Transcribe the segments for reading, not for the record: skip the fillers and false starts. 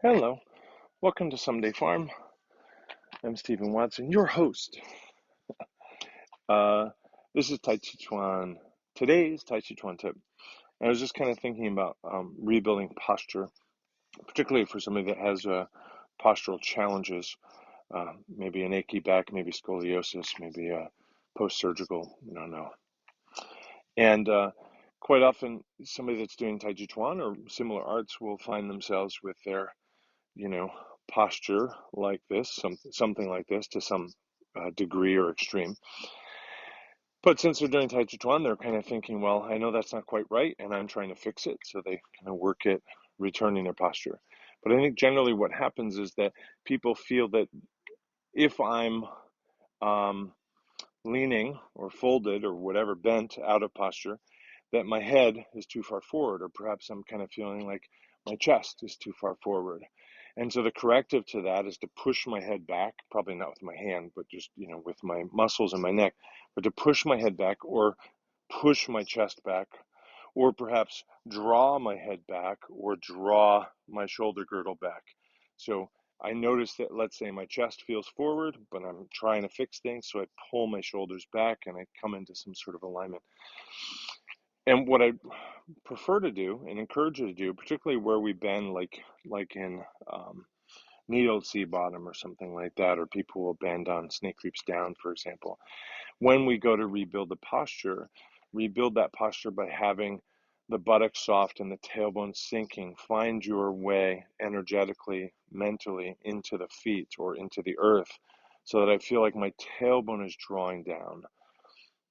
Hello, welcome to Someday Farm. I'm Stephen Watson, your host. Uh, this is Tàijíquán. Today's Tàijíquán Tip. I was just kind of thinking about rebuilding posture, particularly for somebody that has postural challenges, maybe an achy back, maybe scoliosis, maybe post-surgical, I don't know. And quite often, somebody that's doing Tàijíquán or similar arts will find themselves with their posture like this, something like this to some degree or extreme. But since they're doing Tai Chi Chuan, they're kind of thinking, well, I know that's not quite right, and I'm trying to fix it. So they kind of work at returning their posture. But I think generally what happens is that people feel that if I'm leaning or folded or whatever, bent out of posture, that my head is too far forward, or perhaps I'm kind of feeling like my chest is too far forward. And so the corrective to that is to push my head back, probably not with my hand, but just, with my muscles in my neck, but to push my head back or push my chest back, or perhaps draw my head back or draw my shoulder girdle back. So I notice that, let's say my chest feels forward, but I'm trying to fix things. So I pull my shoulders back and I come into some sort of alignment. And what I prefer to do and encourage you to do, particularly where we bend, like in needle sea bottom or something like that, or people will bend on snake creeps down, for example. When we go to rebuild the posture, rebuild that posture by having the buttocks soft and the tailbone sinking. Find your way energetically, mentally into the feet or into the earth so that I feel like my tailbone is drawing down.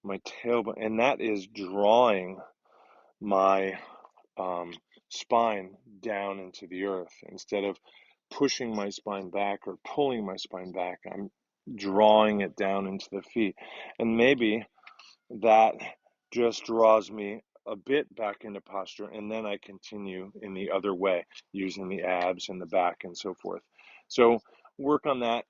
My tailbone, and that is drawing my spine down into the earth. Instead of pushing my spine back or pulling my spine back, I'm drawing it down into the feet. And maybe that just draws me a bit back into posture, and then I continue in the other way using the abs and the back and so forth. So work on that,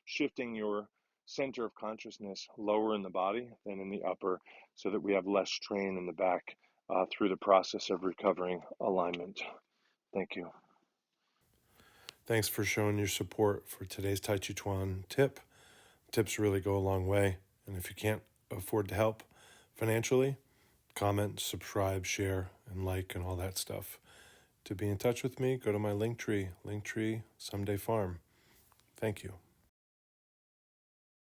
shifting your center of consciousness lower in the body than in the upper, so that we have less strain in the back through the process of recovering alignment. Thank you. Thanks for showing your support for today's Tàijíquán tip. Tips really go a long way, and if you can't afford to help financially, comment, subscribe, share, and like, and all that stuff. To be in touch with me, go to my Linktree, Someday Farm. Thank you.